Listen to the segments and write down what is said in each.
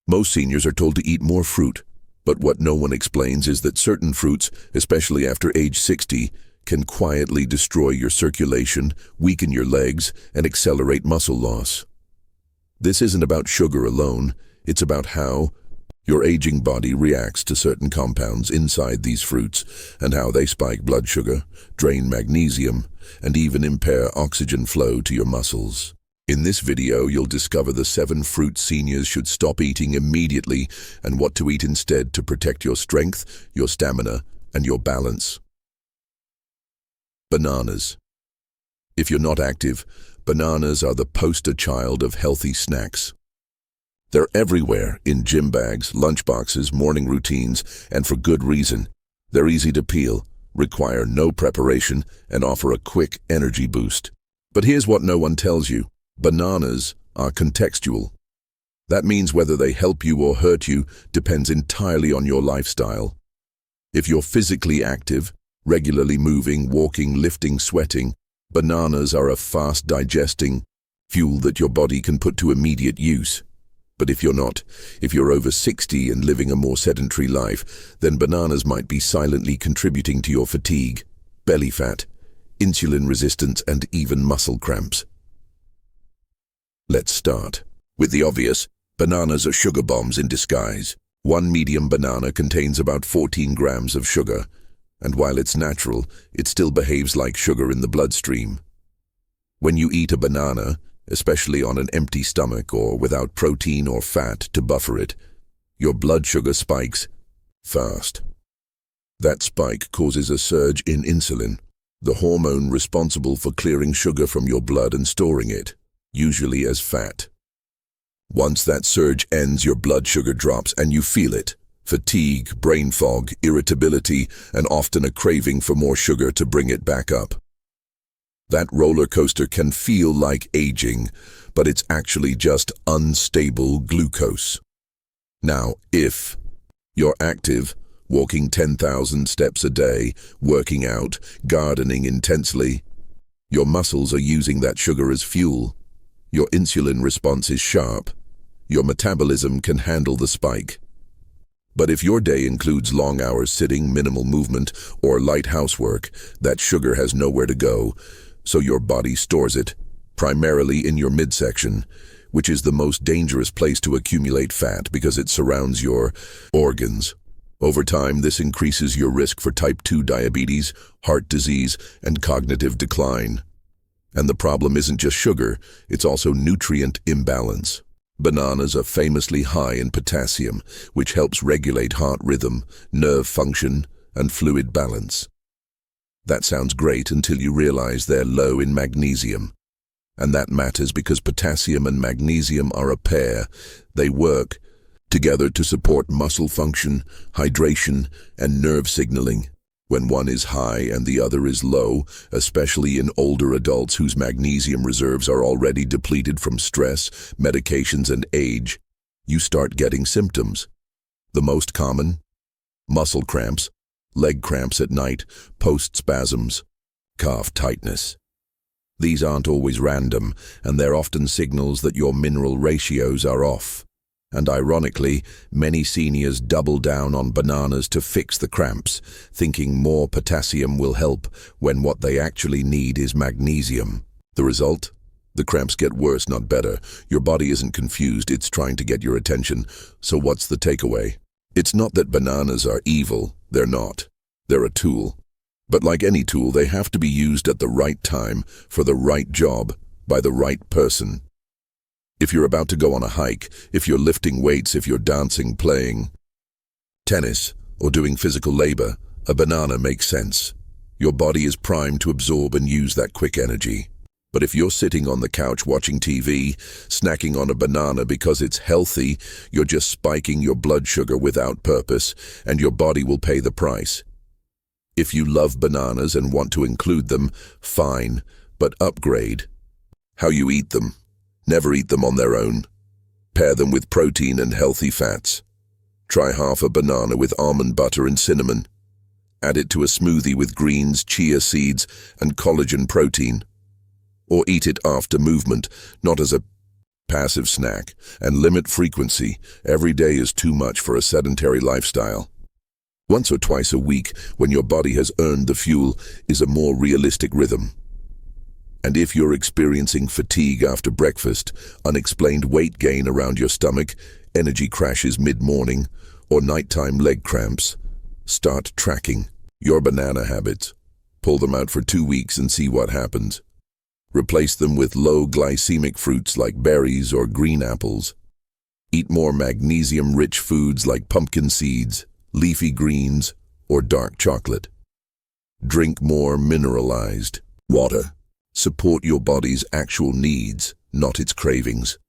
Most seniors are told to eat more fruit, but what no one explains is that certain fruits, especially after age 60, can quietly destroy your circulation, weaken your legs, and accelerate muscle loss. This isn't about sugar alone, it's about how your aging body reacts to certain compounds inside these fruits and how they spike blood sugar, drain magnesium, and even impair oxygen flow to your muscles. In this video, you'll discover the 7 fruits seniors should stop eating immediately and what to eat instead to protect your strength, your stamina, and your balance. Bananas. If you're not active, bananas are the poster child of healthy snacks. They're everywhere, in gym bags, lunchboxes, morning routines, and for good reason. They're easy to peel, require no preparation, and offer a quick energy boost. But here's what no one tells you. Bananas are contextual. That means whether they help you or hurt you depends entirely on your lifestyle. If you're physically active, regularly moving, walking, lifting, sweating, bananas are a fast-digesting fuel that your body can put to immediate use. But if you're not, if you're over 60 and living a more sedentary life, then bananas might be silently contributing to your fatigue, belly fat, insulin resistance, and even muscle cramps. Let's start with the obvious. Bananas are sugar bombs in disguise. One medium banana contains about 14 grams of sugar, and while it's natural, it still behaves like sugar in the bloodstream. When you eat a banana, especially on an empty stomach or without protein or fat to buffer it, your blood sugar spikes fast. That spike causes a surge in insulin, the hormone responsible for clearing sugar from your blood and storing it, usually as fat. Once that surge ends, your blood sugar drops and you feel it. Fatigue, brain fog, irritability, and often a craving for more sugar to bring it back up. That roller coaster can feel like aging, but it's actually just unstable glucose. Now, if you're active, walking 10,000 steps a day, working out, gardening intensely, your muscles are using that sugar as fuel. Your insulin response is sharp. Your metabolism can handle the spike. But if your day includes long hours sitting, minimal movement, or light housework, that sugar has nowhere to go, so your body stores it, primarily in your midsection, which is the most dangerous place to accumulate fat because it surrounds your organs. Over time, this increases your risk for type 2 diabetes, heart disease, and cognitive decline. And the problem isn't just sugar, it's also nutrient imbalance. Bananas are famously high in potassium, which helps regulate heart rhythm, nerve function, and fluid balance. That sounds great until you realize they're low in magnesium. And that matters because potassium and magnesium are a pair. They work together to support muscle function, hydration, and nerve signaling. When one is high and the other is low, especially in older adults whose magnesium reserves are already depleted from stress, medications, and age, you start getting symptoms. The most common: muscle cramps, leg cramps at night, post-spasms, calf tightness. These aren't always random, and they're often signals that your mineral ratios are off. And ironically, many seniors double down on bananas to fix the cramps, thinking more potassium will help when what they actually need is magnesium. The result? The cramps get worse, not better. Your body isn't confused, it's trying to get your attention. So what's the takeaway? It's not that bananas are evil, they're not. They're a tool. But like any tool, they have to be used at the right time, for the right job, by the right person. If you're about to go on a hike, if you're lifting weights, if you're dancing, playing tennis, or doing physical labor, a banana makes sense. Your body is primed to absorb and use that quick energy. But if you're sitting on the couch watching TV, snacking on a banana because it's healthy, you're just spiking your blood sugar without purpose, and your body will pay the price. If you love bananas and want to include them, fine, but upgrade how you eat them. Never eat them on their own. Pair them with protein and healthy fats. Try half a banana with almond butter and cinnamon. Add it to a smoothie with greens, chia seeds, and collagen protein. Or eat it after movement, not as a passive snack, and limit frequency. Every day is too much for a sedentary lifestyle. Once or twice a week, when your body has earned the fuel, is a more realistic rhythm. And if you're experiencing fatigue after breakfast, unexplained weight gain around your stomach, energy crashes mid-morning, or nighttime leg cramps, start tracking your banana habits. Pull them out for 2 weeks and see what happens. Replace them with low glycemic fruits like berries or green apples. Eat more magnesium-rich foods like pumpkin seeds, leafy greens, or dark chocolate. Drink more mineralized water. Support your body's actual needs, not its cravings.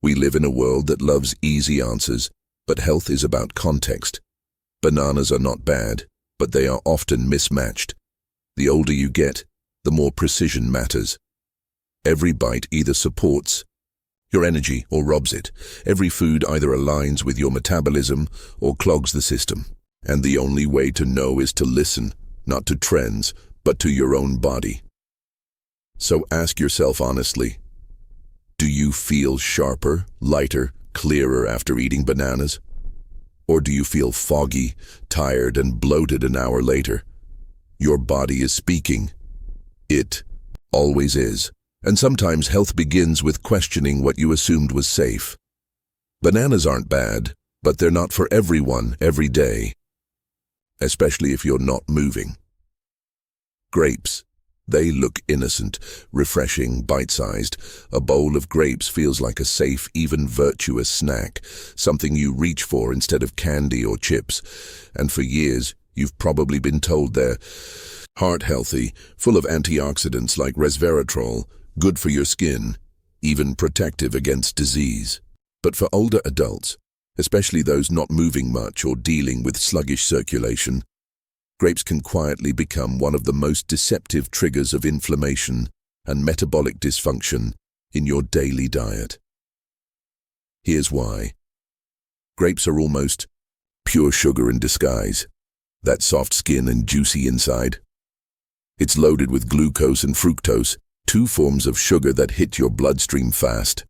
We live in a world that loves easy answers, but health is about context. Bananas are not bad, but they are often mismatched. The older you get, the more precision matters. Every bite either supports your energy or robs it. Every food either aligns with your metabolism or clogs the system. And the only way to know is to listen, not to trends, but to your own body. So ask yourself honestly, do you feel sharper, lighter, clearer after eating bananas? Or do you feel foggy, tired, and bloated an hour later? Your body is speaking. It always is. And sometimes health begins with questioning what you assumed was safe. Bananas aren't bad, but they're not for everyone every day, especially if you're not moving. Grapes. They look innocent, refreshing, bite-sized. A bowl of grapes feels like a safe, even virtuous snack, something you reach for instead of candy or chips. And for years, you've probably been told they're heart-healthy, full of antioxidants like resveratrol, good for your skin, even protective against disease. But for older adults, especially those not moving much or dealing with sluggish circulation, grapes can quietly become one of the most deceptive triggers of inflammation and metabolic dysfunction in your daily diet. Here's why. Grapes are almost pure sugar in disguise. That soft skin and juicy inside. It's loaded with glucose and fructose, two forms of sugar that hit your bloodstream fast.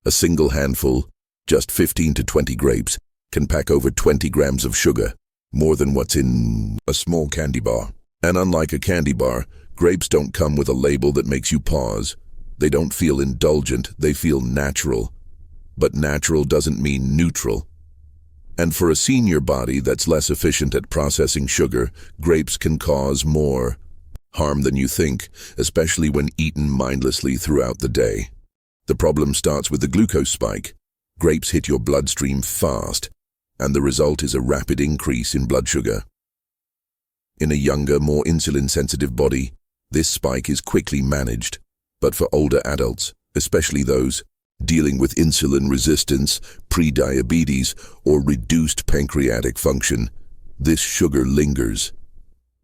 A single handful, just 15 to 20 grapes, can pack over 20 grams of sugar, more than what's in a small candy bar. And unlike a candy bar, grapes don't come with a label that makes you pause. They don't feel indulgent, they feel natural. But natural doesn't mean neutral. And for a senior body that's less efficient at processing sugar, grapes can cause more harm than you think, especially when eaten mindlessly throughout the day. The problem starts with the glucose spike. Grapes hit your bloodstream fast, and the result is a rapid increase in blood sugar. In a younger, more insulin-sensitive body, this spike is quickly managed. But for older adults, especially those dealing with insulin resistance, prediabetes, or reduced pancreatic function, this sugar lingers.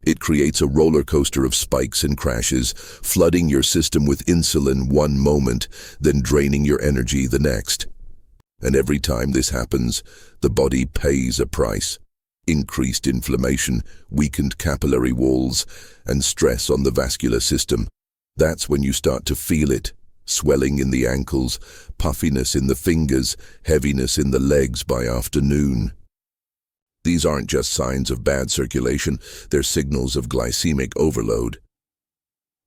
It creates a roller coaster of spikes and crashes, flooding your system with insulin one moment, then draining your energy the next. And every time this happens, the body pays a price. Increased inflammation, weakened capillary walls, and stress on the vascular system. That's when you start to feel it. Swelling in the ankles, puffiness in the fingers, heaviness in the legs by afternoon. These aren't just signs of bad circulation, they're signals of glycemic overload.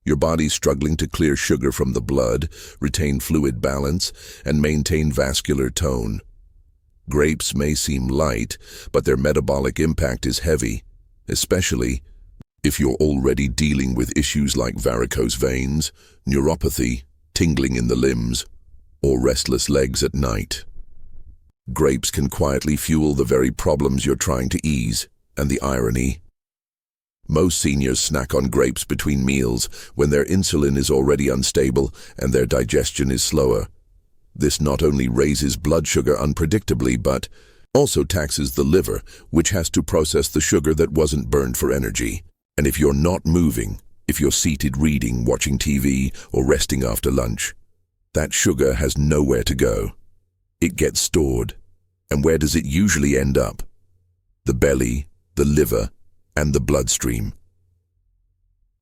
Your body's struggling to clear sugar from the blood, retain fluid balance, and maintain vascular tone. Grapes may seem light, but their metabolic impact is heavy, especially if you're already dealing with issues like varicose veins, neuropathy, tingling in the limbs, or restless legs at night. Grapes can quietly fuel the very problems you're trying to ease, and the irony. Most seniors snack on grapes between meals when their insulin is already unstable and their digestion is slower. This not only raises blood sugar unpredictably, but also taxes the liver, which has to process the sugar that wasn't burned for energy. And if you're not moving, if you're seated reading, watching TV, or resting after lunch, that sugar has nowhere to go. It gets stored. And where does it usually end up? The belly, the liver, and the bloodstream.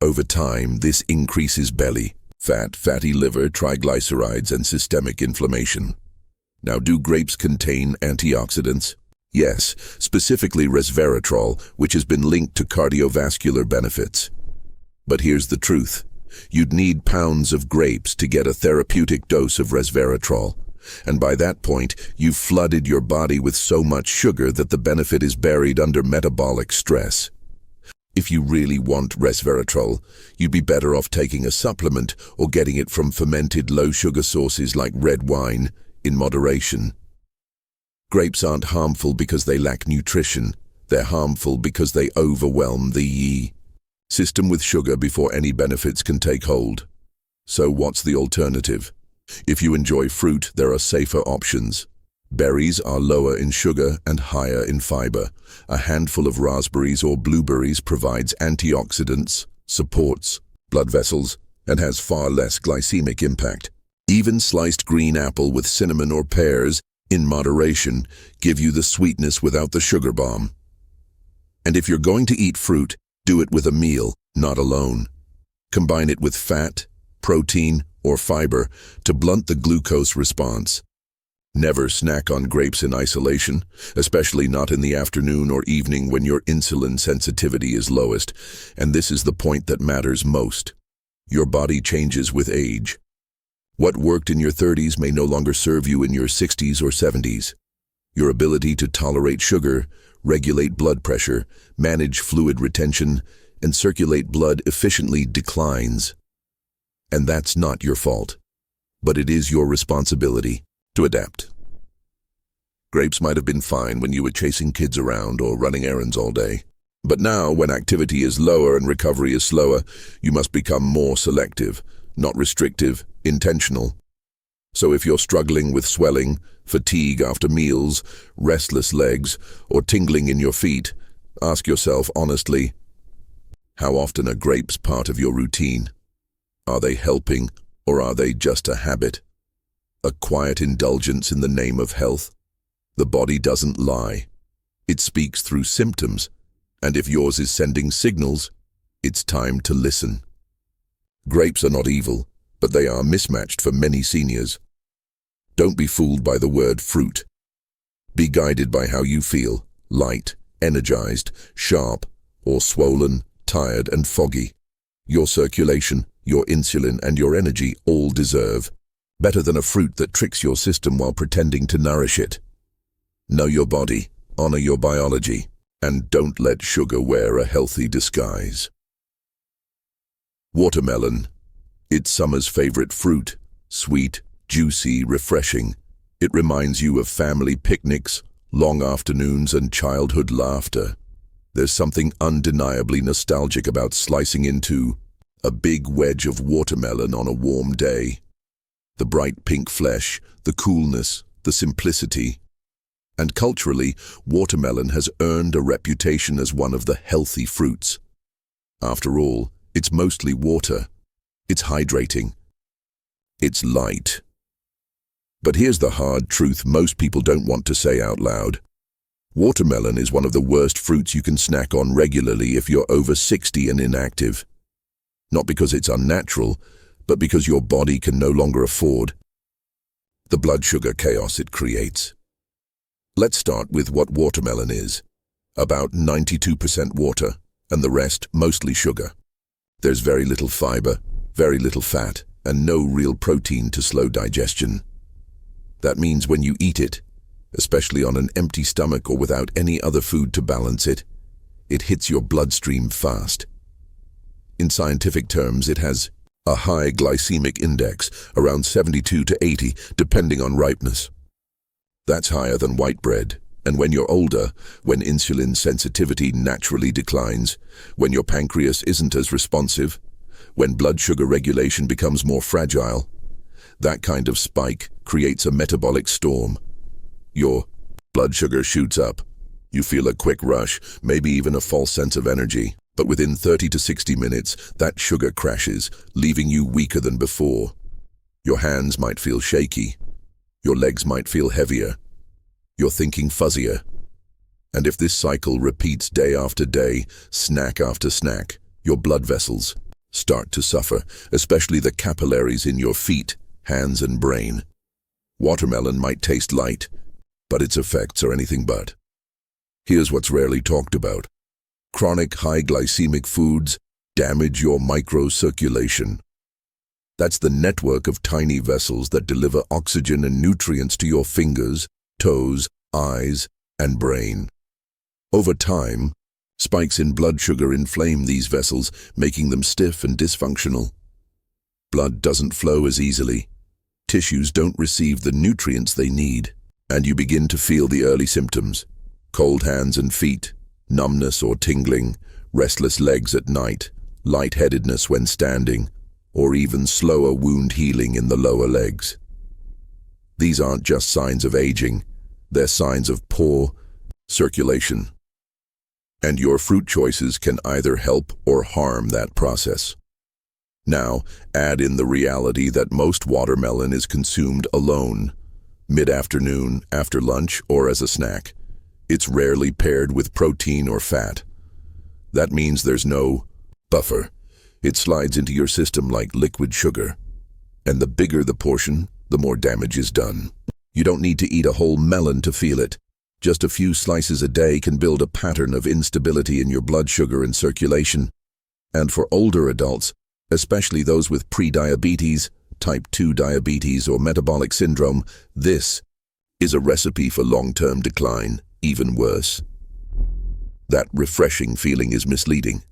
Over time, this increases belly Fat, fatty liver, triglycerides, and systemic inflammation. Now, do grapes contain antioxidants? Yes, specifically resveratrol, which has been linked to cardiovascular benefits. But here's the truth. You'd need pounds of grapes to get a therapeutic dose of resveratrol. And by that point, you've flooded your body with so much sugar that the benefit is buried under metabolic stress. If you really want resveratrol, you'd be better off taking a supplement or getting it from fermented low-sugar sources like red wine, in moderation. Grapes aren't harmful because they lack nutrition. They're harmful because they overwhelm the Yi system with sugar before any benefits can take hold. So what's the alternative? If you enjoy fruit, there are safer options. Berries are lower in sugar and higher in fiber. A handful of raspberries or blueberries provides antioxidants, supports blood vessels, and has far less glycemic impact. Even sliced green apple with cinnamon or pears, in moderation, give you the sweetness without the sugar bomb. And if you're going to eat fruit, do it with a meal, not alone. Combine it with fat, protein, or fiber to blunt the glucose response. Never snack on grapes in isolation, especially not in the afternoon or evening when your insulin sensitivity is lowest. And this is the point that matters most. Your body changes with age. What worked in your 30s may no longer serve you in your 60s or 70s. Your ability to tolerate sugar, regulate blood pressure, manage fluid retention, and circulate blood efficiently declines. And that's not your fault, but it is your responsibility to adapt. Grapes might have been fine when you were chasing kids around or running errands all day. But now, when activity is lower and recovery is slower, you must become more selective, not restrictive, intentional. So if you're struggling with swelling, fatigue after meals, restless legs, or tingling in your feet, ask yourself honestly, how often are grapes part of your routine? Are they helping, or are they just a habit? A quiet indulgence in the name of health? The body doesn't lie. It speaks through symptoms, and if yours is sending signals, it's time to listen. Grapes are not evil, but they are mismatched for many seniors. Don't be fooled by the word fruit. Be guided by how you feel, light, energized, sharp, or swollen, tired, and foggy. Your circulation, your insulin, and your energy all deserve better than a fruit that tricks your system while pretending to nourish it. Know your body, honor your biology, and don't let sugar wear a healthy disguise. Watermelon. It's summer's favorite fruit. Sweet, juicy, refreshing. It reminds you of family picnics, long afternoons, and childhood laughter. There's something undeniably nostalgic about slicing into a big wedge of watermelon on a warm day. The bright pink flesh, the coolness, the simplicity. And culturally, watermelon has earned a reputation as one of the healthy fruits. After all, it's mostly water. It's hydrating. It's light. But here's the hard truth most people don't want to say out loud. Watermelon is one of the worst fruits you can snack on regularly if you're over 60 and inactive. Not because it's unnatural, but because your body can no longer afford the blood sugar chaos it creates. Let's start with what watermelon is. About 92% water, and the rest mostly sugar. There's very little fiber, very little fat, and no real protein to slow digestion. That means when you eat it, especially on an empty stomach or without any other food to balance it, it hits your bloodstream fast. In scientific terms, it has a high glycemic index, around 72 to 80, depending on ripeness. That's higher than white bread, and when you're older, when insulin sensitivity naturally declines, when your pancreas isn't as responsive, when blood sugar regulation becomes more fragile, that kind of spike creates a metabolic storm. Your blood sugar shoots up. You feel a quick rush, maybe even a false sense of energy. But within 30 to 60 minutes, that sugar crashes, leaving you weaker than before. Your hands might feel shaky. Your legs might feel heavier. You're thinking fuzzier. And if this cycle repeats day after day, snack after snack, your blood vessels, start to suffer, especially the capillaries in your feet, hands, and brain. Watermelon might taste light, but its effects are anything but. Here's what's rarely talked about. Chronic high glycemic foods damage your microcirculation. That's the network of tiny vessels that deliver oxygen and nutrients to your fingers, toes, eyes, and brain. Over time, spikes in blood sugar inflame these vessels, making them stiff and dysfunctional. Blood doesn't flow as easily. Tissues don't receive the nutrients they need, and you begin to feel the early symptoms: cold hands and feet, numbness or tingling, restless legs at night, lightheadedness when standing, or even slower wound healing in the lower legs. These aren't just signs of aging, they're signs of poor circulation. And your fruit choices can either help or harm that process. Now, add in the reality that most watermelon is consumed alone, mid-afternoon, after lunch, or as a snack. It's rarely paired with protein or fat. That means there's no buffer. It slides into your system like liquid sugar. And the bigger the portion, the more damage is done. You don't need to eat a whole melon to feel it. Just a few slices a day can build a pattern of instability in your blood sugar and circulation. And for older adults, especially those with pre-diabetes, type 2 diabetes, or metabolic syndrome, this is a recipe for long-term decline, even worse. That refreshing feeling is misleading.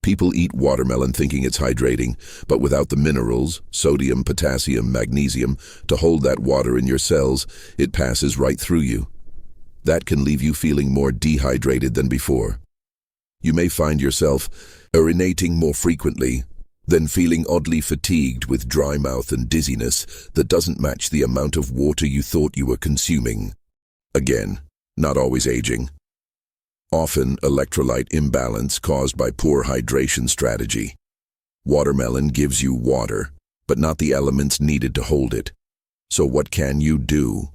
People eat watermelon thinking it's hydrating, but without the minerals, sodium, potassium, magnesium, to hold that water in your cells, it passes right through you. That can leave you feeling more dehydrated than before. You may find yourself urinating more frequently, then feeling oddly fatigued with dry mouth and dizziness that doesn't match the amount of water you thought you were consuming. Again, not always aging. Often electrolyte imbalance caused by poor hydration strategy. Watermelon gives you water, but not the elements needed to hold it. So what can you do?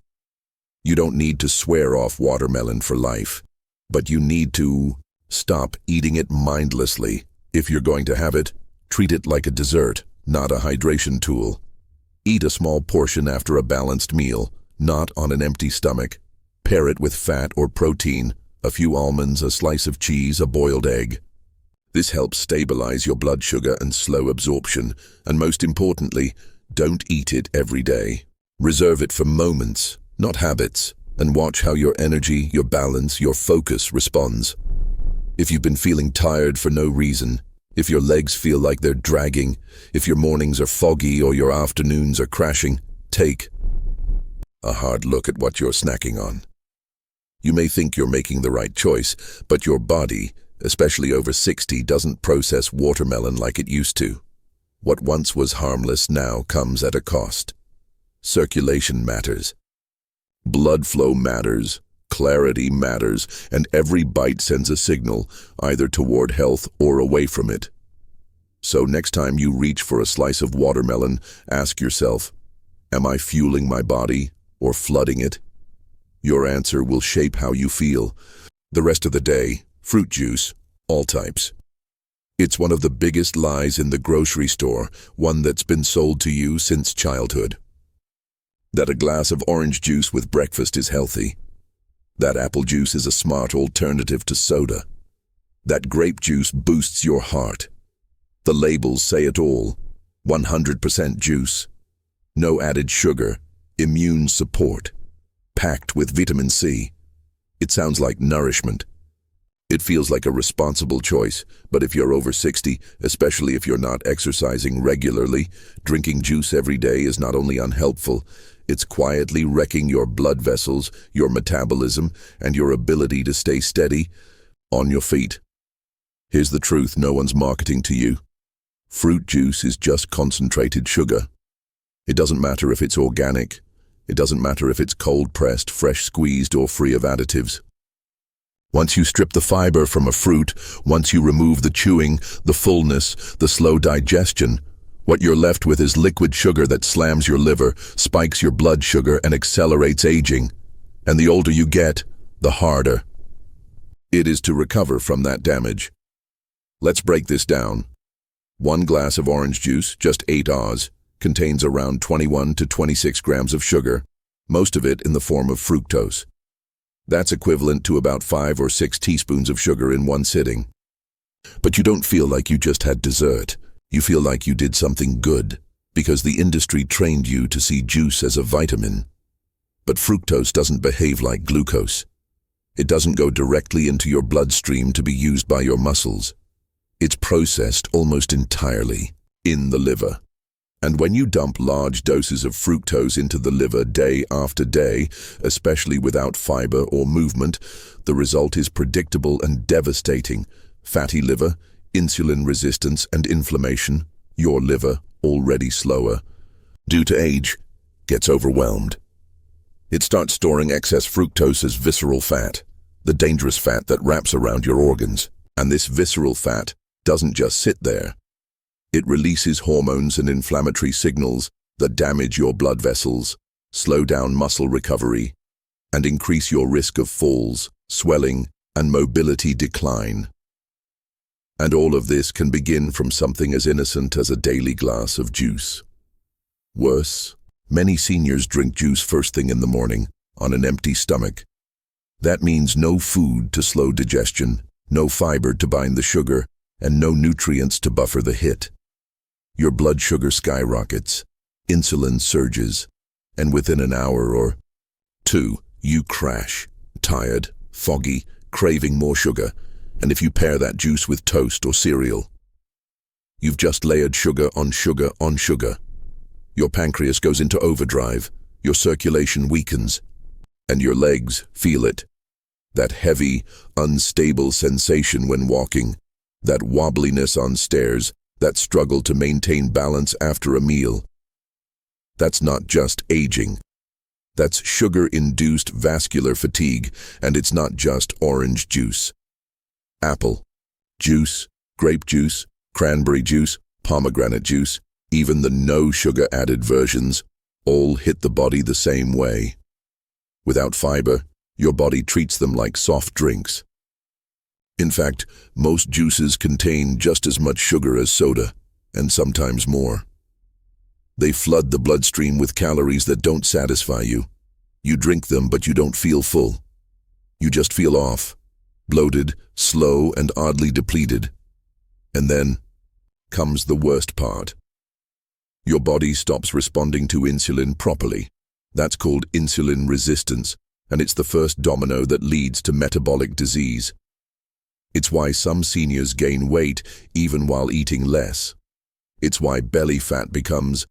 You don't need to swear off watermelon for life, but you need to stop eating it mindlessly. If you're going to have it, treat it like a dessert, not a hydration tool. Eat a small portion after a balanced meal, not on an empty stomach. Pair it with fat or protein, a few almonds, a slice of cheese, a boiled egg. This helps stabilize your blood sugar and slow absorption, and most importantly, don't eat it every day. Reserve it for moments, not habits, and watch how your energy, your balance, your focus responds. If you've been feeling tired for no reason, if your legs feel like they're dragging, if your mornings are foggy or your afternoons are crashing, take a hard look at what you're snacking on. You may think you're making the right choice, but your body, especially over 60, doesn't process watermelon like it used to. What once was harmless now comes at a cost. Circulation matters. Blood flow matters. Clarity matters, and every bite sends a signal, either toward health or away from it. So next time you reach for a slice of watermelon, ask yourself, am I fueling my body or flooding it? Your answer will shape how you feel. The rest of the day, fruit juice, all types. It's one of the biggest lies in the grocery store, one that's been sold to you since childhood. That a glass of orange juice with breakfast is healthy. That apple juice is a smart alternative to soda. That grape juice boosts your heart. The labels say it all. 100% juice. No added sugar. Immune support. Packed with vitamin C. It sounds like nourishment. It feels like a responsible choice, but if you're over 60, especially if you're not exercising regularly, drinking juice every day is not only unhelpful, it's quietly wrecking your blood vessels, your metabolism, and your ability to stay steady on your feet. Here's the truth no one's marketing to you. Fruit juice is just concentrated sugar. It doesn't matter if it's organic. It doesn't matter if it's cold-pressed, fresh squeezed, or free of additives. Once you strip the fiber from a fruit, once you remove the chewing, the fullness, the slow digestion, what you're left with is liquid sugar that slams your liver, spikes your blood sugar, and accelerates aging. And the older you get, the harder it is to recover from that damage. Let's break this down. One glass of orange juice, just 8 Rs, contains around 21 to 26 grams of sugar, most of it in the form of fructose. That's equivalent to about 5 or 6 teaspoons of sugar in one sitting. But you don't feel like you just had dessert. You feel like you did something good, because the industry trained you to see juice as a vitamin. But fructose doesn't behave like glucose. It doesn't go directly into your bloodstream to be used by your muscles. It's processed almost entirely in the liver. And when you dump large doses of fructose into the liver day after day, especially without fiber or movement, the result is predictable and devastating. Fatty liver, insulin resistance and inflammation. Your liver, already slower due to age, gets overwhelmed. It starts storing excess fructose as visceral fat, the dangerous fat that wraps around your organs. And this visceral fat doesn't just sit there. It releases hormones and inflammatory signals that damage your blood vessels, slow down muscle recovery, and increase your risk of falls, swelling, and mobility decline. And all of this can begin from something as innocent as a daily glass of juice. Worse, many seniors drink juice first thing in the morning, on an empty stomach. That means no food to slow digestion, no fiber to bind the sugar, and no nutrients to buffer the hit. Your blood sugar skyrockets, insulin surges, and within an hour or two, you crash, tired, foggy, craving more sugar. And if you pair that juice with toast or cereal, you've just layered sugar on sugar on sugar. Your pancreas goes into overdrive, your circulation weakens, and your legs feel it. That heavy, unstable sensation when walking, that wobbliness on stairs, that struggle to maintain balance after a meal. That's not just aging. That's sugar-induced vascular fatigue, and it's not just orange juice. Apple juice, grape juice, cranberry juice, pomegranate juice, even the no-sugar added versions, all hit the body the same way. Without fiber, your body treats them like soft drinks. In fact, most juices contain just as much sugar as soda, and sometimes more. They flood the bloodstream with calories that don't satisfy you. You drink them, but you don't feel full. You just feel off, bloated, slow, and oddly depleted. And then comes the worst part. Your body stops responding to insulin properly. That's called insulin resistance, and it's the first domino that leads to metabolic disease. It's why some seniors gain weight even while eating less. It's why belly fat becomes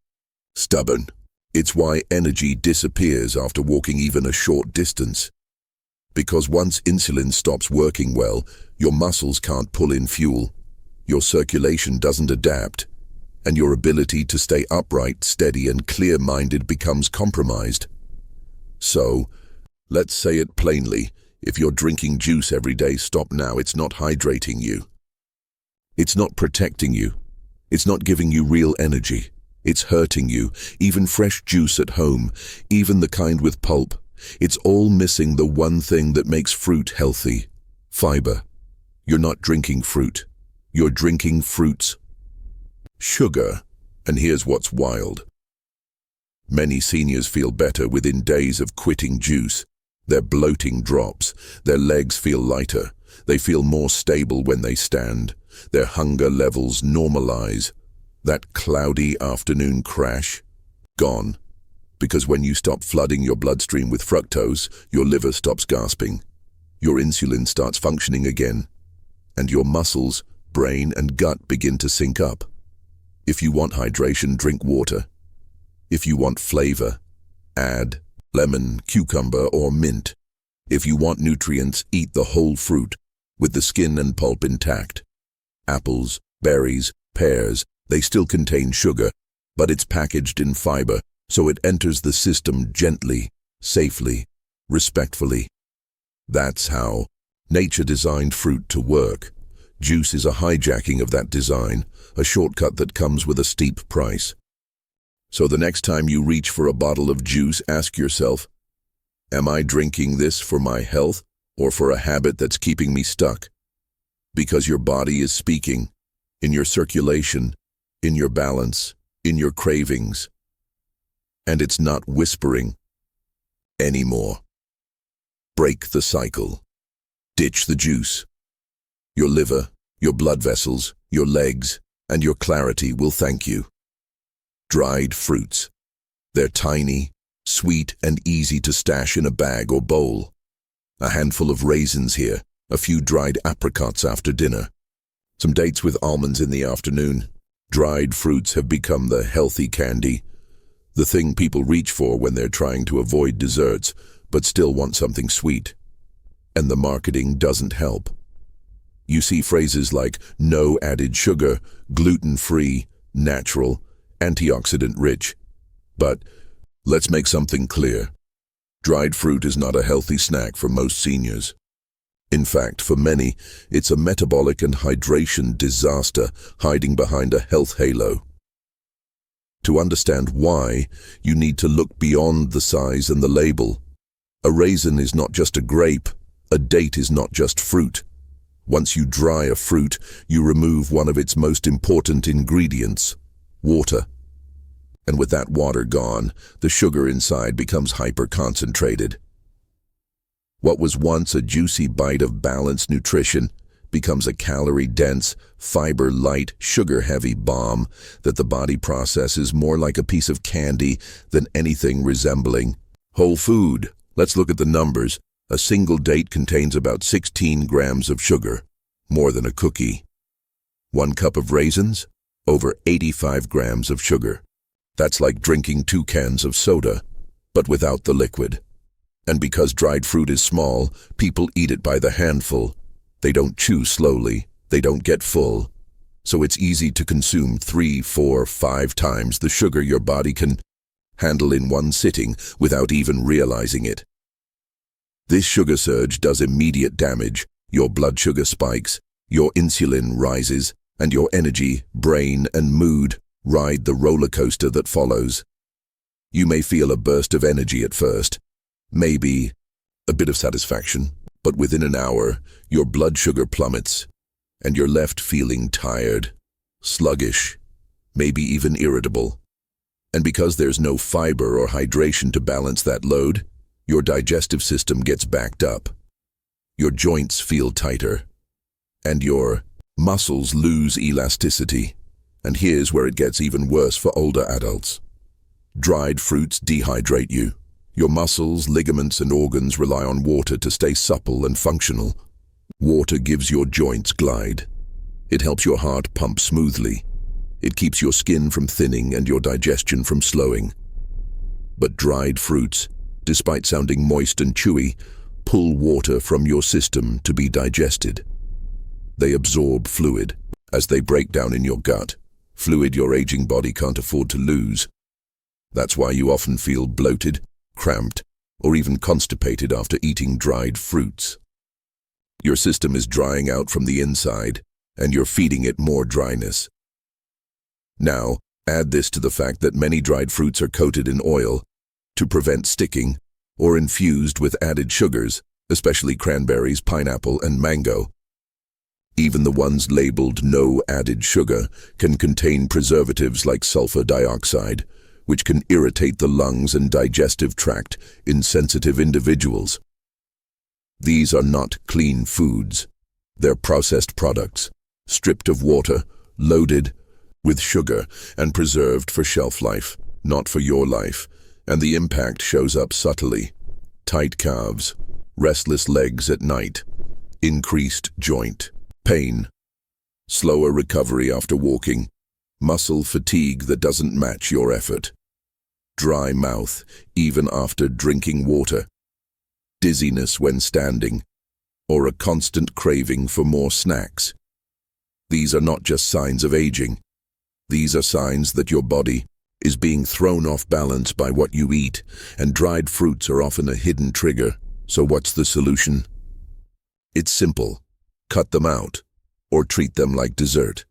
stubborn. It's why energy disappears after walking even a short distance. Because once insulin stops working well, your muscles can't pull in fuel, your circulation doesn't adapt, and your ability to stay upright, steady, and clear-minded becomes compromised. So, let's say it plainly. If you're drinking juice every day, stop now. It's not hydrating you. It's not protecting you. It's not giving you real energy. It's hurting you. Even fresh juice at home, even the kind with pulp, it's all missing the one thing that makes fruit healthy: fiber. You're not drinking fruit. You're drinking fruit's sugar. And here's what's wild. Many seniors feel better within days of quitting juice. Their bloating drops, their legs feel lighter, they feel more stable when they stand, their hunger levels normalize. That cloudy afternoon crash, gone. Because when you stop flooding your bloodstream with fructose, your liver stops gasping, your insulin starts functioning again, and your muscles, brain, and gut begin to sync up. If you want hydration, drink water. If you want flavor, add lemon, cucumber, or mint. If you want nutrients, eat the whole fruit, with the skin and pulp intact. Apples, berries, pears, they still contain sugar, but it's packaged in fiber, so it enters the system gently, safely, respectfully. That's how nature designed fruit to work. Juice is a hijacking of that design, a shortcut that comes with a steep price. So the next time you reach for a bottle of juice, ask yourself, am I drinking this for my health or for a habit that's keeping me stuck? Because your body is speaking, in your circulation, in your balance, in your cravings. And it's not whispering anymore. Break the cycle. Ditch the juice. Your liver, your blood vessels, your legs, and your clarity will thank you. Dried fruits. They're tiny, sweet, and easy to stash in a bag or bowl. A handful of raisins here, a few dried apricots after dinner, some dates with almonds in the afternoon. Dried fruits have become the healthy candy, the thing people reach for when they're trying to avoid desserts, but still want something sweet. And the marketing doesn't help. You see phrases like no added sugar, gluten-free, natural, antioxidant-rich. But let's make something clear. Dried fruit is not a healthy snack for most seniors. In fact, for many, it's a metabolic and hydration disaster hiding behind a health halo. To understand why, you need to look beyond the size and the label. A raisin is not just a grape. A date is not just fruit. Once you dry a fruit, you remove one of its most important ingredients, water. And with that water gone, the sugar inside becomes hyper-concentrated. What was once a juicy bite of balanced nutrition becomes a calorie-dense, fiber-light, sugar-heavy bomb that the body processes more like a piece of candy than anything resembling whole food. Let's look at the numbers. A single date contains about 16 grams of sugar, more than a cookie. 1 cup of raisins, over 85 grams of sugar. That's like drinking 2 cans of soda, but without the liquid. And because dried fruit is small, people eat it by the handful. They don't chew slowly, they don't get full. So it's easy to consume 3, 4, 5 times the sugar your body can handle in one sitting without even realizing it. This sugar surge does immediate damage. Your blood sugar spikes, your insulin rises, and your energy, brain, and mood ride the roller coaster that follows. You may feel a burst of energy at first, maybe a bit of satisfaction, but within an hour, your blood sugar plummets, and you're left feeling tired, sluggish, maybe even irritable. And because there's no fiber or hydration to balance that load, your digestive system gets backed up. Your joints feel tighter, and your muscles lose elasticity. And here's where it gets even worse for older adults. Dried fruits dehydrate you. Your muscles, ligaments, and organs rely on water to stay supple and functional. Water gives your joints glide. It helps your heart pump smoothly. It keeps your skin from thinning and your digestion from slowing. But dried fruits, despite sounding moist and chewy, pull water from your system to be digested. They absorb fluid as they break down in your gut, fluid your aging body can't afford to lose. That's why you often feel bloated, cramped, or even constipated after eating dried fruits. Your system is drying out from the inside, and you're feeding it more dryness. Now, add this to the fact that many dried fruits are coated in oil to prevent sticking, or infused with added sugars, especially cranberries, pineapple, and mango. Even the ones labeled no added sugar can contain preservatives like sulfur dioxide, which can irritate the lungs and digestive tract in sensitive individuals. These are not clean foods. They're processed products, stripped of water, loaded with sugar, and preserved for shelf life, not for your life. And the impact shows up subtly. Tight calves, restless legs at night, increased joint pain, slower recovery after walking, muscle fatigue that doesn't match your effort, dry mouth even after drinking water, dizziness when standing, or a constant craving for more snacks. These are not just signs of aging. These are signs that your body is being thrown off balance by what you eat, and dried fruits are often a hidden trigger. So what's the solution? It's simple. Cut them out, or treat them like dessert.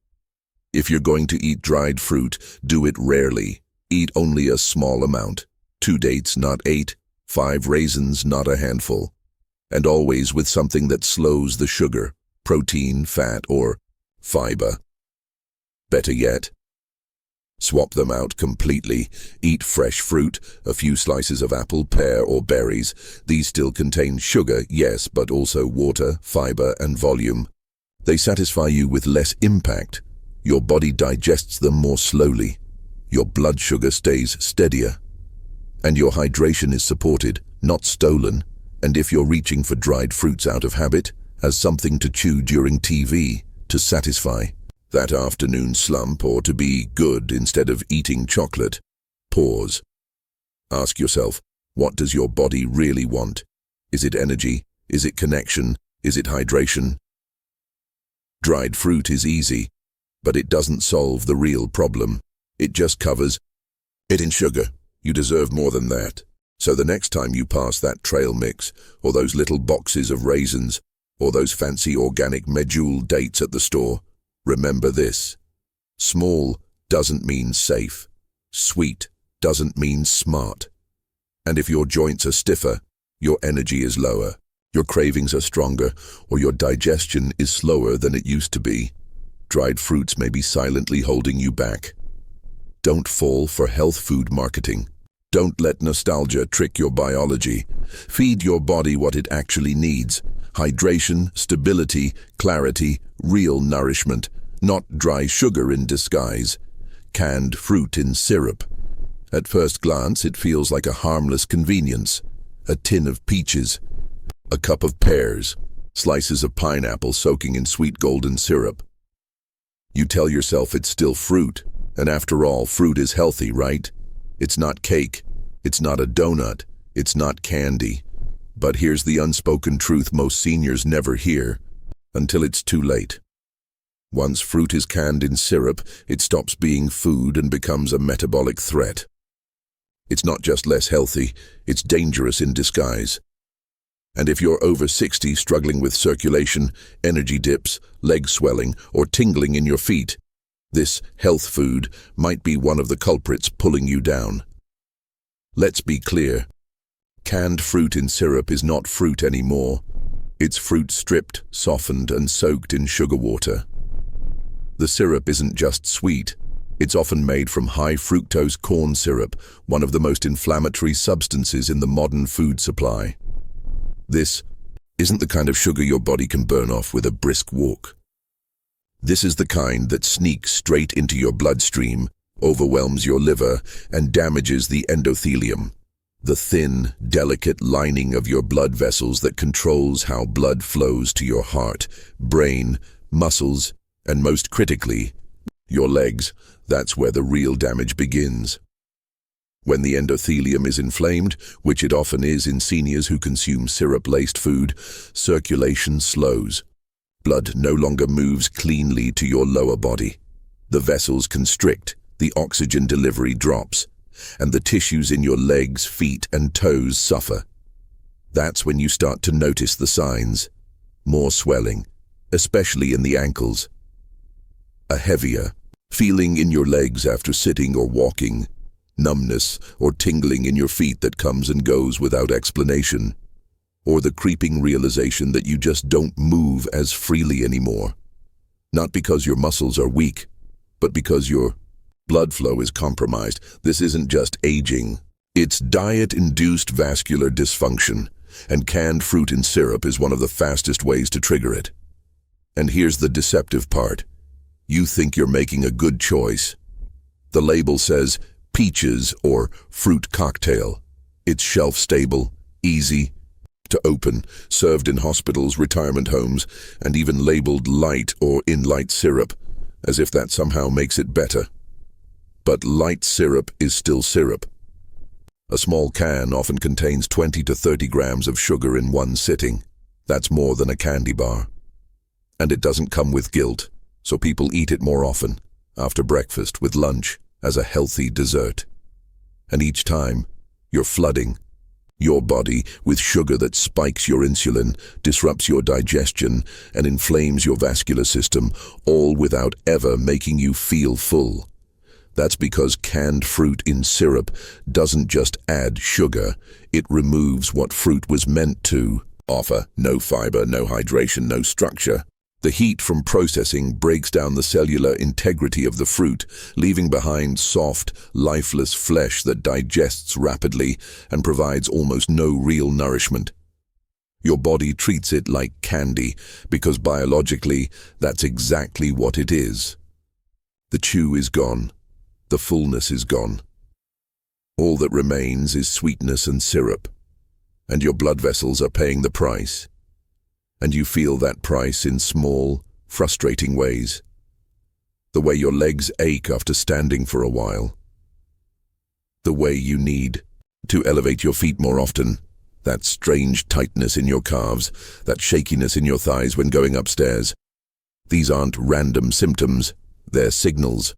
If you're going to eat dried fruit, do it rarely. Eat only a small amount. 2 dates, not 8. 5 raisins, not a handful. And always with something that slows the sugar, protein, fat, or fiber. Better yet, Swap them out completely. Eat fresh fruit, a few slices of apple, pear, or berries. These still contain sugar, yes, but also water, fiber, and volume. They satisfy you with less impact. Your body digests them more slowly. Your blood sugar stays steadier. And your hydration is supported, not stolen. And if you're reaching for dried fruits out of habit, as something to chew during TV, to satisfy that afternoon slump, or to be good instead of eating chocolate, pause. Ask yourself, what does your body really want? Is it energy? Is it connection? Is it hydration? Dried fruit is easy, but it doesn't solve the real problem. It just covers it in sugar. You deserve more than that. So the next time you pass that trail mix, or those little boxes of raisins, or those fancy organic medjool dates at the store, remember this. Small doesn't mean safe. Sweet doesn't mean smart. And if your joints are stiffer, your energy is lower, your cravings are stronger, or your digestion is slower than it used to be, dried fruits may be silently holding you back. Don't fall for health food marketing. Don't let nostalgia trick your biology. Feed your body what it actually needs. Hydration, stability, clarity, real nourishment, not dry sugar in disguise. Canned fruit in syrup. At first glance, it feels like a harmless convenience. A tin of peaches, a cup of pears, slices of pineapple soaking in sweet golden syrup. You tell yourself it's still fruit, and after all, fruit is healthy, right? It's not cake, it's not a donut, it's not candy. But here's the unspoken truth most seniors never hear, until it's too late. Once fruit is canned in syrup, it stops being food and becomes a metabolic threat. It's not just less healthy, it's dangerous in disguise. And if you're over 60 struggling with circulation, energy dips, leg swelling, or tingling in your feet, this health food might be one of the culprits pulling you down. Let's be clear. Canned fruit in syrup is not fruit anymore. It's fruit stripped, softened, and soaked in sugar water. The syrup isn't just sweet. It's often made from high fructose corn syrup, one of the most inflammatory substances in the modern food supply. This isn't the kind of sugar your body can burn off with a brisk walk. This is the kind that sneaks straight into your bloodstream, overwhelms your liver, and damages the endothelium, the thin, delicate lining of your blood vessels that controls how blood flows to your heart, brain, muscles, and most critically, your legs. That's where the real damage begins. When the endothelium is inflamed, which it often is in seniors who consume syrup-laced food, circulation slows. Blood no longer moves cleanly to your lower body. The vessels constrict, the oxygen delivery drops, and the tissues in your legs, feet, and toes suffer. That's when you start to notice the signs. More swelling, especially in the ankles. A heavier feeling in your legs after sitting or walking. Numbness or tingling in your feet that comes and goes without explanation. Or the creeping realization that you just don't move as freely anymore. Not because your muscles are weak, but because your blood flow is compromised. This isn't just aging. It's diet-induced vascular dysfunction, and canned fruit in syrup is one of the fastest ways to trigger it. And here's the deceptive part. You think you're making a good choice. The label says peaches or fruit cocktail. It's shelf-stable, easy to open, served in hospitals, retirement homes, and even labeled light or in light syrup, as if that somehow makes it better. But light syrup is still syrup. A small can often contains 20 to 30 grams of sugar in one sitting. That's more than a candy bar. And it doesn't come with guilt, so people eat it more often, after breakfast, with lunch, as a healthy dessert. And each time, you're flooding your body with sugar that spikes your insulin, disrupts your digestion, and inflames your vascular system, all without ever making you feel full. That's because canned fruit in syrup doesn't just add sugar, it removes what fruit was meant to offer. No fiber, no hydration, no structure. The heat from processing breaks down the cellular integrity of the fruit, leaving behind soft, lifeless flesh that digests rapidly and provides almost no real nourishment. Your body treats it like candy because biologically, that's exactly what it is. The chew is gone. The fullness is gone. All that remains is sweetness and syrup, and your blood vessels are paying the price. And you feel that price in small, frustrating ways. The way your legs ache after standing for a while. The way you need to elevate your feet more often. That strange tightness in your calves, that shakiness in your thighs when going upstairs. These aren't random symptoms, they're signals.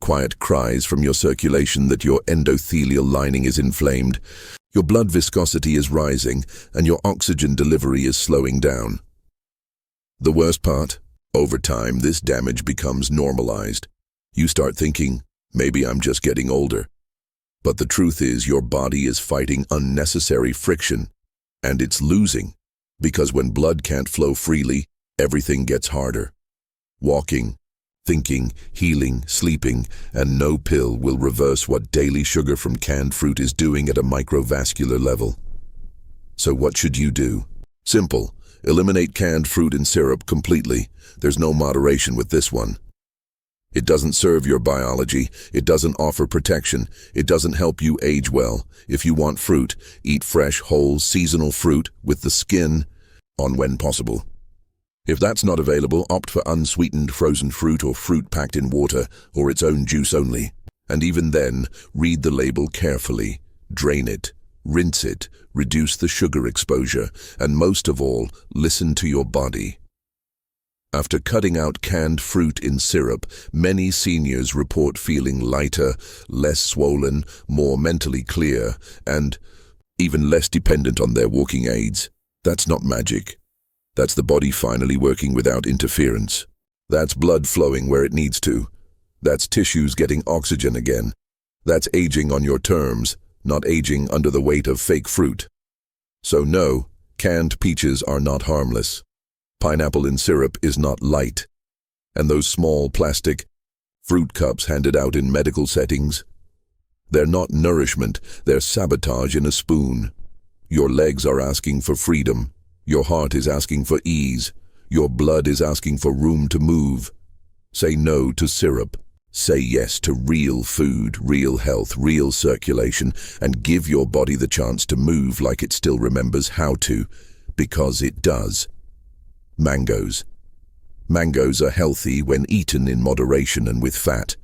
Quiet cries from your circulation that your endothelial lining is inflamed. Your blood viscosity is rising, and your oxygen delivery is slowing down. The worst part, over time, this damage becomes normalized. You start thinking, maybe I'm just getting older. But the truth is your body is fighting unnecessary friction, and it's losing, because when blood can't flow freely, everything gets harder. Walking, thinking, healing, sleeping, and no pill will reverse what daily sugar from canned fruit is doing at a microvascular level. So what should you do? Simple. Eliminate canned fruit and syrup completely. There's no moderation with this one. It doesn't serve your biology. It doesn't offer protection. It doesn't help you age well. If you want fruit, eat fresh, whole, seasonal fruit with the skin on when possible. If that's not available, opt for unsweetened frozen fruit or fruit packed in water or its own juice only. And even then, read the label carefully. Drain it, rinse it, reduce the sugar exposure, and most of all, listen to your body. After cutting out canned fruit in syrup, many seniors report feeling lighter, less swollen, more mentally clear, and even less dependent on their walking aids. That's not magic. That's the body finally working without interference. That's blood flowing where it needs to. That's tissues getting oxygen again. That's aging on your terms, not aging under the weight of fake fruit. So no, canned peaches are not harmless. Pineapple in syrup is not light. And those small plastic fruit cups handed out in medical settings, they're not nourishment, they're sabotage in a spoon. Your legs are asking for freedom. Your heart is asking for ease. Your blood is asking for room to move. Say no to syrup. Say yes to real food, real health, real circulation, and give your body the chance to move like it still remembers how to, because it does. Mangoes. Mangoes are healthy when eaten in moderation and with fat,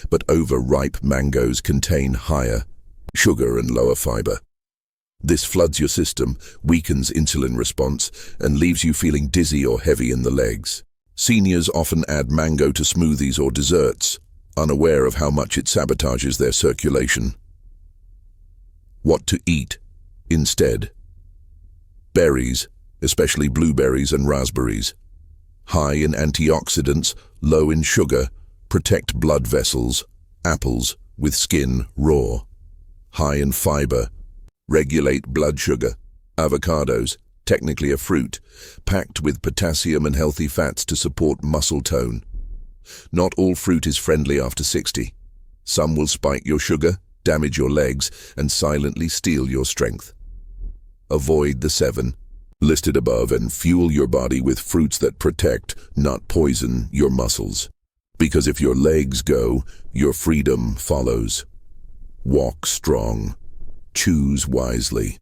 but overripe mangoes contain higher sugar and lower fiber. This floods your system, weakens insulin response, and leaves you feeling dizzy or heavy in the legs. Seniors often add mango to smoothies or desserts, unaware of how much it sabotages their circulation. What to eat instead? Berries, especially blueberries and raspberries. High in antioxidants, low in sugar, protect blood vessels. Apples, with skin raw. High in fiber, regulate blood sugar. Avocados, technically a fruit, packed with potassium and healthy fats to support muscle tone. Not all fruit is friendly after 60. Some will spike your sugar, damage your legs, and silently steal your strength. Avoid the 7 listed above and fuel your body with fruits that protect, not poison, your muscles. Because if your legs go, your freedom follows. Walk strong. Choose wisely.